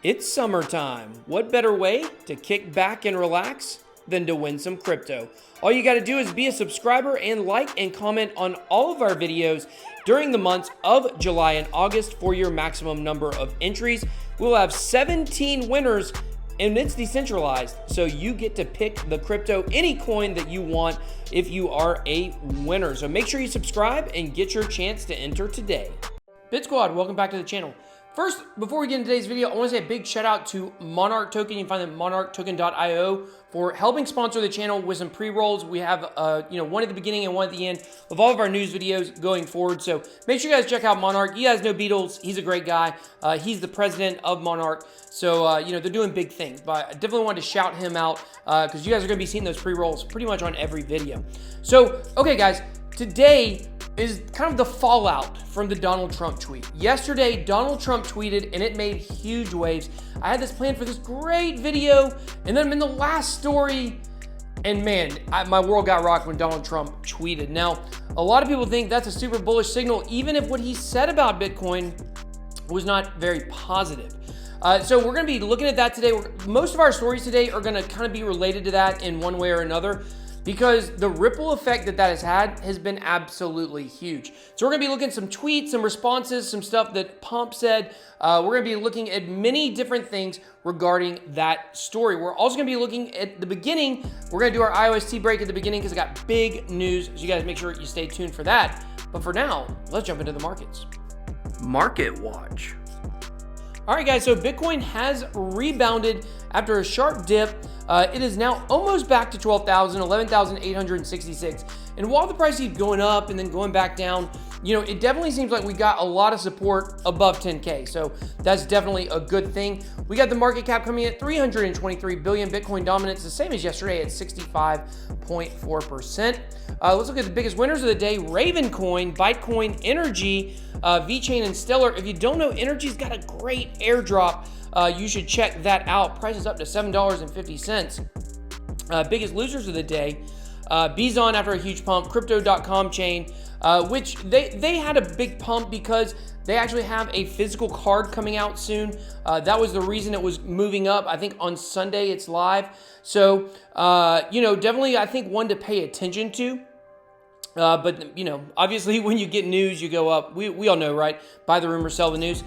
It's summertime. What better way to kick back and relax than to win some crypto? All you got to do is be a subscriber and like and comment on all of our videos during the months of July and August for your maximum number of entries. We'll have 17 winners and it's decentralized, so you get to pick the crypto, any coin that you want if you are a winner. So make sure you subscribe and get your chance to enter today. Bit Squad, welcome back to the channel. First, before we get into today's video, I want to say a big shout out to Monarch Token. You can find them at monarchtoken.io for helping sponsor the channel with some pre-rolls. We have one at the beginning and one at the end of all of our news videos going forward. So make sure you guys check out Monarch. You guys know Beatles. He's a great guy. He's the president of Monarch. So, they're doing big things. But I definitely wanted to shout him out because you guys are going to be seeing those pre-rolls pretty much on every video. So, okay, guys, today is kind of the fallout from the Donald Trump tweet. Yesterday, Donald Trump tweeted and it made huge waves. I had this planned for this great video, and then I'm in the last story, and man, my world got rocked when Donald Trump tweeted. Now, a lot of people think that's a super bullish signal, even if what he said about Bitcoin was not very positive. So we're going to be looking at that today. Most of our stories today are going to kind of be related to that in one way or another, because the ripple effect that has had has been absolutely huge. So we're gonna be looking at some tweets, some responses, some stuff that Pump said. We're gonna be looking at many different things regarding that story. We're also gonna be looking at the beginning. We're gonna do our IOST break at the beginning because I got big news. So you guys make sure you stay tuned for that. But for now, let's jump into the markets. Market Watch. All right, guys, so Bitcoin has rebounded after a sharp dip. It is now almost back to 12,000, 11,866. And while the price keeps going up and then going back down, it definitely seems like we got a lot of support above 10K. So that's definitely a good thing. We got the market cap coming in at 323 billion. Bitcoin dominance, the same as yesterday at 65.4%. Let's look at the biggest winners of the day. Ravencoin, Bitcoin, Energy, VeChain, and Stellar. If you don't know, Energy's got a great airdrop. You should check that out. Price is up to $7.50. Biggest losers of the day. Bizon after a huge pump. Crypto.com chain, which they had a big pump because they actually have a physical card coming out soon. That was the reason it was moving up. I think on Sunday it's live. So, definitely I think one to pay attention to. But obviously when you get news, you go up. We all know, right? Buy the rumor, sell the news.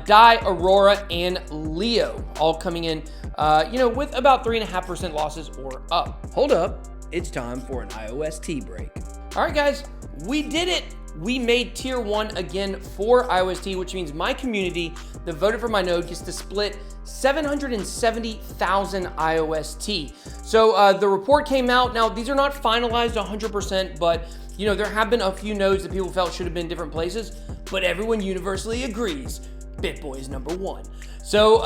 Dai, Aurora, and Leo all coming in, with about 3.5% losses or up. Hold up. It's time for an IOST break. All right, guys, we did it. We made tier 1 again for IOST, which means my community that voted for my node gets to split 770,000 IOST. So the report came out. Now, these are not finalized 100%, but there have been a few nodes that people felt should have been different places, but everyone universally agrees BitBoy is number 1. So,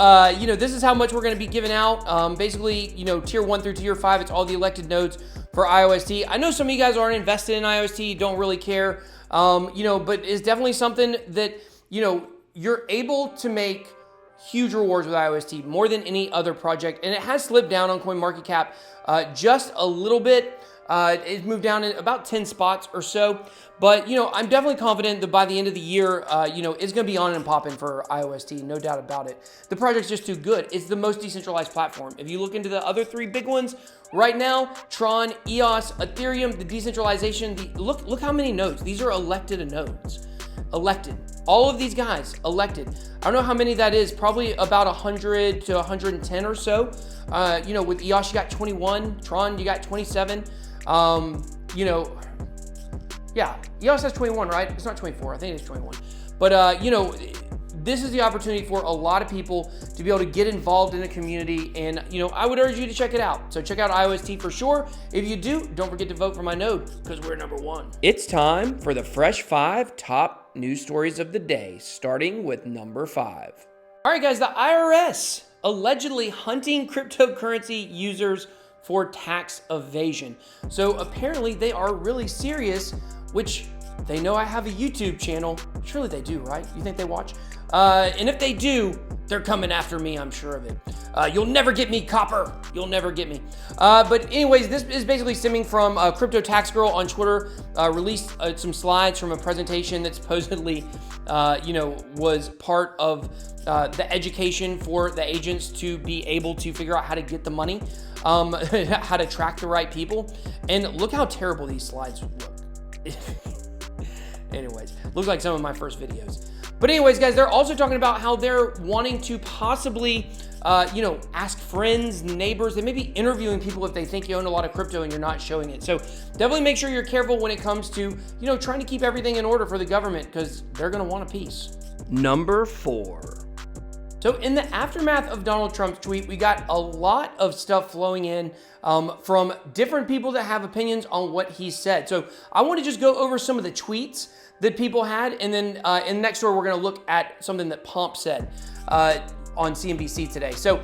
this is how much we're going to be giving out. Basically, tier 1 through tier 5, it's all the elected nodes for IOST. I know some of you guys aren't invested in IOST, don't really care, but it's definitely something that, you're able to make huge rewards with IOST, more than any other project. And it has slipped down on CoinMarketCap just a little bit. It's moved down in about 10 spots or so. But, I'm definitely confident that by the end of the year, it's going to be on and popping for IOST, no doubt about it. The project's just too good. It's the most decentralized platform. If you look into the other 3 big ones right now, Tron, EOS, Ethereum, the decentralization, look how many nodes. These are elected nodes. Elected. All of these guys elected. I don't know how many that is, probably about 100 to 110 or so. With EOS, you got 21. Tron, you got 27. Yeah, EOS has 21, right? It's not 24. I think it's 21. But, this is the opportunity for a lot of people to be able to get involved in a community. And, I would urge you to check it out. So check out IOST for sure. If you do, don't forget to vote for my node because we're number 1. It's time for the Fresh 5 top news stories of the day, starting with number 5. All right, guys, the IRS allegedly hunting cryptocurrency users for tax evasion. So apparently they are really serious, which they know I have a YouTube channel. Surely they do, right? You think they watch? And if they do, they're coming after me, I'm sure of it. You'll never get me, copper. You'll never get me. But anyways, this is basically stemming from Crypto Tax Girl on Twitter released some slides from a presentation that supposedly, was part of the education for the agents to be able to figure out how to get the money, how to track the right people. And look how terrible these slides look. Anyways, looks like some of my first videos. But anyways, guys, they're also talking about how they're wanting to possibly, ask friends, neighbors. They may be interviewing people if they think you own a lot of crypto and you're not showing it. So definitely make sure you're careful when it comes to, trying to keep everything in order for the government, because they're going to want a piece. Number 4. So in the aftermath of Donald Trump's tweet, we got a lot of stuff flowing in from different people that have opinions on what he said. So I want to just go over some of the tweets that people had, and then in next door, we're going to look at something that Pomp said on CNBC today. So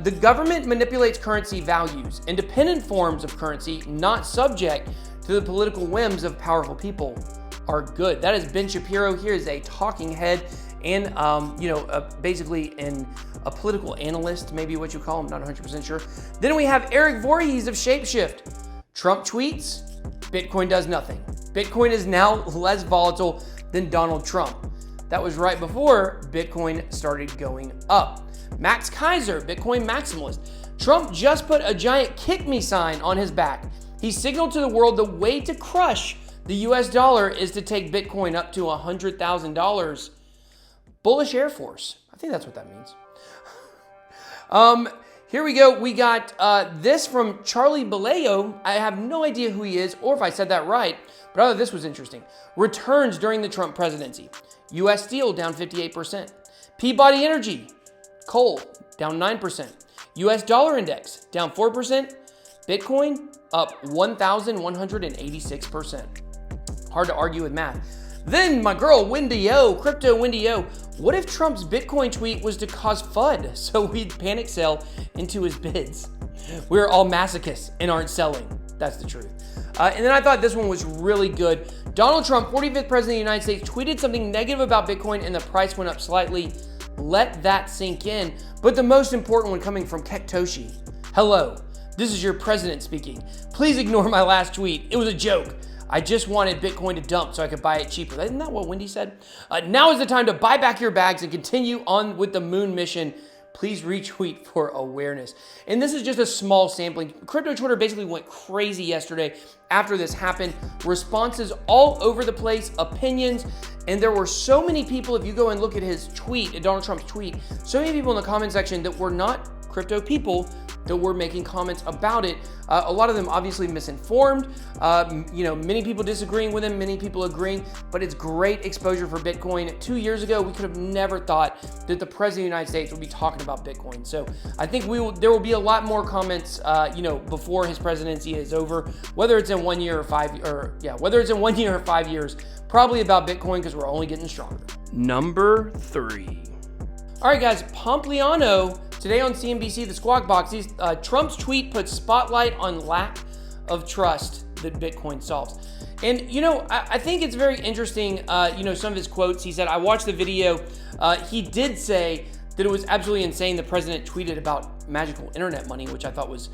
the government manipulates currency values. Independent forms of currency, not subject to the political whims of powerful people, are good. That is Ben Shapiro. Here is a talking head and, basically a political analyst, maybe what you call him, not 100% sure. Then we have Eric Voorhees of Shapeshift. Trump tweets, Bitcoin does nothing. Bitcoin is now less volatile than Donald Trump. That was right before Bitcoin started going up. Max Kaiser, Bitcoin maximalist. Trump just put a giant kick me sign on his back. He signaled to the world the way to crush the US dollar is to take Bitcoin up to $100,000. Bullish Air Force. I think that's what that means. Here we go. We got this from Charlie Baleo. I have no idea who he is or if I said that right, but I thought this was interesting. Returns during the Trump presidency. U.S. Steel down 58%. Peabody Energy, coal, down 9%. U.S. Dollar Index down 4%. Bitcoin up 1,186%. Hard to argue with math. Then my girl, Wendy O, Crypto Wendy O. What if Trump's Bitcoin tweet was to cause FUD so we'd panic sell into his bids? We're all masochists and aren't selling. That's the truth. And then I thought this one was really good. Donald Trump, 45th president of the United States, tweeted something negative about Bitcoin and the price went up slightly. Let that sink in. But the most important one coming from Kektoshi. Hello, this is your president speaking. Please ignore my last tweet. It was a joke. I just wanted Bitcoin to dump so I could buy it cheaper. Isn't that what Wendy said? Now is the time to buy back your bags and continue on with the moon mission. Please retweet for awareness. And this is just a small sampling. Crypto Twitter basically went crazy yesterday after this happened. Responses all over the place, opinions, and there were so many people, if you go and look at his tweet, at Donald Trump's tweet, so many people in the comment section that were not crypto people that were making comments about it. A lot of them obviously misinformed. Many people disagreeing with him, many people agreeing, but it's great exposure for Bitcoin. 2 years ago, we could have never thought that the President of the United States would be talking about Bitcoin. So I think there will be a lot more comments, before his presidency is over, whether it's in 1 year or 5 years, probably about Bitcoin because we're only getting stronger. Number 3. All right, guys, Pompliano. Today on CNBC, the Squawk Box, Trump's tweet puts spotlight on lack of trust that Bitcoin solves. And, I think it's very interesting, some of his quotes. He said, I watched the video. He did say that it was absolutely insane the president tweeted about magical internet money, which I thought was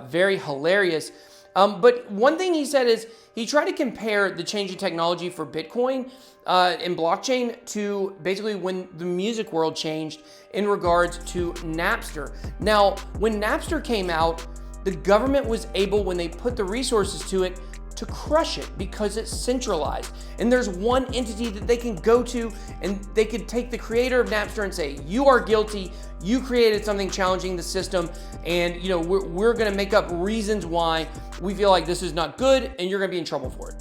very hilarious. But one thing he said is he tried to compare the change in technology for Bitcoin and blockchain to basically when the music world changed in regards to Napster. Now, when Napster came out, the government was able, when they put the resources to it, to crush it because it's centralized. And there's one entity that they can go to and they could take the creator of Napster and say, you are guilty, you created something challenging the system, and we're gonna make up reasons why we feel like this is not good and you're gonna be in trouble for it.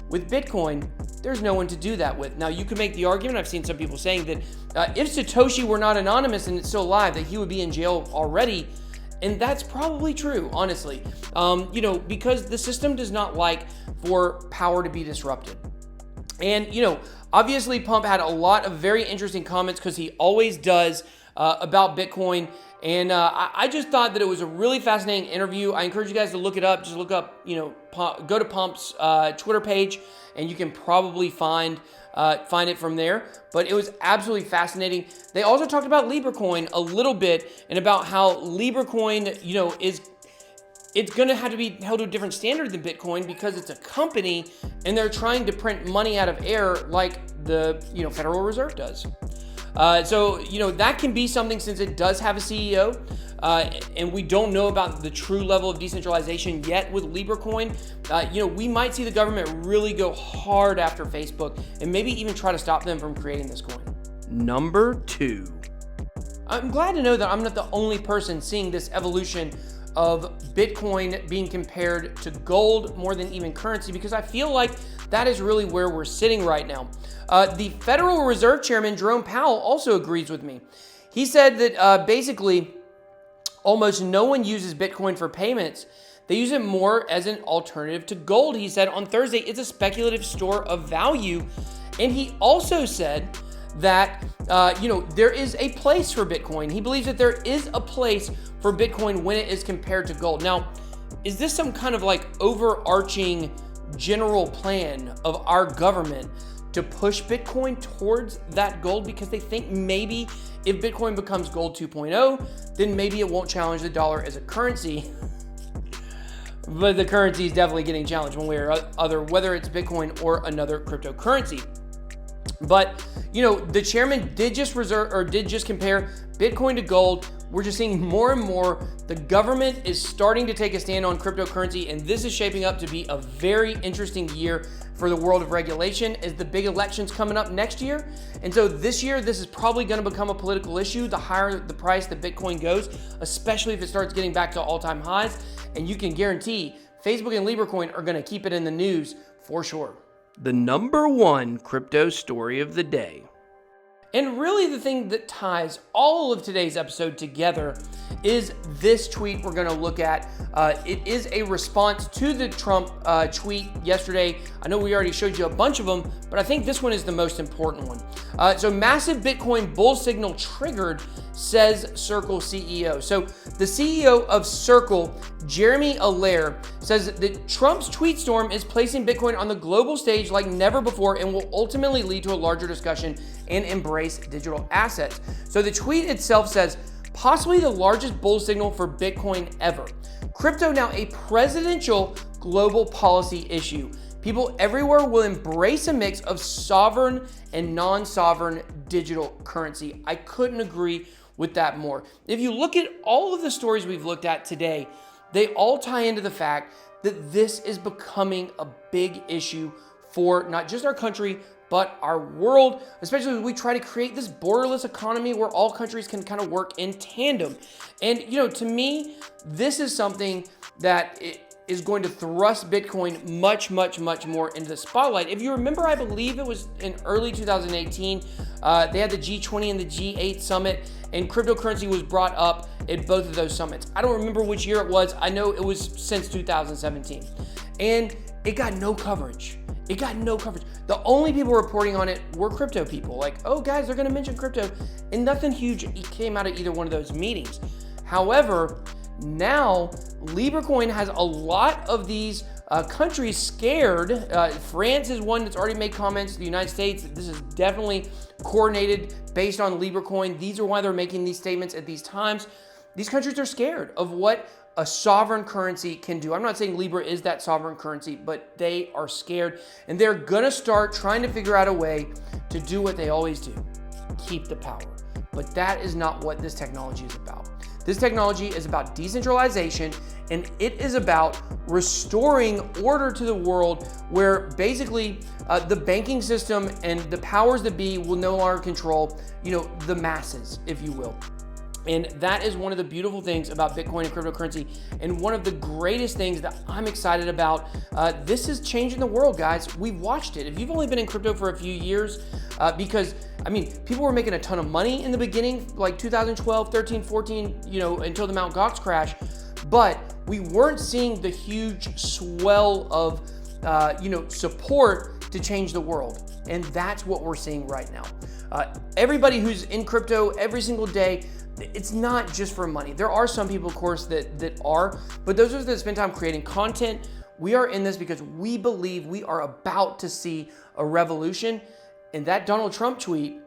With Bitcoin, there's no one to do that with. Now, you can make the argument, I've seen some people saying that if Satoshi were not anonymous and it's still alive, that he would be in jail already. And that's probably true, honestly, because the system does not like for power to be disrupted. And, obviously Pump had a lot of very interesting comments because he always does about Bitcoin. And I just thought that it was a really fascinating interview. I encourage you guys to look it up. Just look up, go to Pump's Twitter page, and you can probably find it from there. But it was absolutely fascinating. They also talked about LibraCoin a little bit, and about how LibraCoin, it's going to have to be held to a different standard than Bitcoin because it's a company and they're trying to print money out of air like the Federal Reserve does. So that can be something, since it does have a CEO, and we don't know about the true level of decentralization yet with LibraCoin. We might see the government really go hard after Facebook and maybe even try to stop them from creating this coin. Number 2. I'm glad to know that I'm not the only person seeing this evolution of Bitcoin being compared to gold more than even currency, because I feel like that is really where we're sitting right now. The Federal Reserve Chairman Jerome Powell also agrees with me. He said that basically almost no one uses Bitcoin for payments. They use it more as an alternative to gold. He said on Thursday it's a speculative store of value. And he also said that there is a place for Bitcoin. He believes that there is a place for Bitcoin when it is compared to gold. Now, is this some kind of like overarching general plan of our government to push Bitcoin towards that gold, because they think maybe if Bitcoin becomes gold 2.0, then maybe it won't challenge the dollar as a currency? But the currency is definitely getting challenged one way or other, whether it's Bitcoin or another cryptocurrency. But the chairman did just compare Bitcoin to gold. We're just seeing more and more the government is starting to take a stand on cryptocurrency, and this is shaping up to be a very interesting year for the world of regulation, as the big election's coming up next year. And so this year, this is probably going to become a political issue, the higher the price that Bitcoin goes, especially if it starts getting back to all-time highs. And you can guarantee Facebook and LibraCoin are going to keep it in the news for sure. The number 1 crypto story of the day. And really the thing that ties all of today's episode together is this tweet we're going to look at. It is a response to the Trump tweet yesterday. I know we already showed you a bunch of them, but I think this one is the most important one. So massive Bitcoin bull signal triggered, says Circle CEO. So the CEO of Circle, Jeremy Allaire, says that Trump's tweet storm is placing Bitcoin on the global stage like never before and will ultimately lead to a larger discussion and embrace digital assets. So the tweet itself says, possibly the largest bull signal for Bitcoin ever. Crypto now a presidential global policy issue. People everywhere will embrace a mix of sovereign and non-sovereign digital currency. I couldn't agree with that more. If you look at all of the stories we've looked at today, they all tie into the fact that this is becoming a big issue for not just our country, but our world, especially as we try to create this borderless economy where all countries can kind of work in tandem. And, to me, this is something that is going to thrust Bitcoin much, much, much more into the spotlight. If you remember, I believe it was in early 2018, they had the G20 and the G8 summit, and cryptocurrency was brought up at both of those summits. I don't remember which year it was. I know it was since 2017. And it got no coverage. The only people reporting on it were crypto people. Like, oh guys, they're gonna mention crypto. And nothing huge came out of either one of those meetings. However, now LibraCoin has a lot of these countries scared. France is one that's already made comments. The United States, this is definitely coordinated based on LibraCoin. These are why they're making these statements at these times. These countries are scared of what a sovereign currency can do. I'm not saying Libra is that sovereign currency, but they are scared, and they're gonna start trying to figure out a way to do what they always do, keep the power. But that is not what this technology is about. This technology is about decentralization, and it is about restoring order to the world where basically the banking system and the powers that be will no longer control, the masses, if you will. And that is one of the beautiful things about Bitcoin and cryptocurrency, and one of the greatest things that I'm excited about. This is changing the world, guys. We've watched it. If you've only been in crypto for a few years, because, people were making a ton of money in the beginning, like 2012, 13, 14, until the Mt. Gox crash, but we weren't seeing the huge swell of, support to change the world. And that's what we're seeing right now. Everybody who's in crypto every single day, it's not just for money. There are some people, of course, that are, but those of us that spend time creating content, we are in this because we believe we are about to see a revolution. And that Donald Trump tweet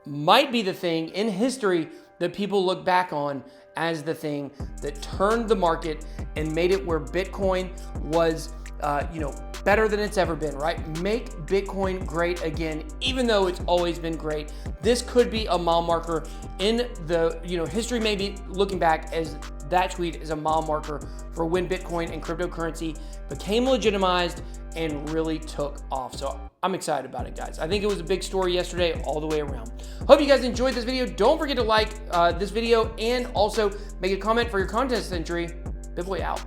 might be the thing in history that people look back on as the thing that turned the market and made it where Bitcoin was, better than it's ever been, right? Make Bitcoin great again, even though it's always been great. This could be a mile marker in the, history, maybe looking back as that tweet is a mile marker for when Bitcoin and cryptocurrency became legitimized and really took off. So I'm excited about it, guys. I think it was a big story yesterday all the way around. Hope you guys enjoyed this video. Don't forget to like this video and also make a comment for your contest entry. BitBoy out.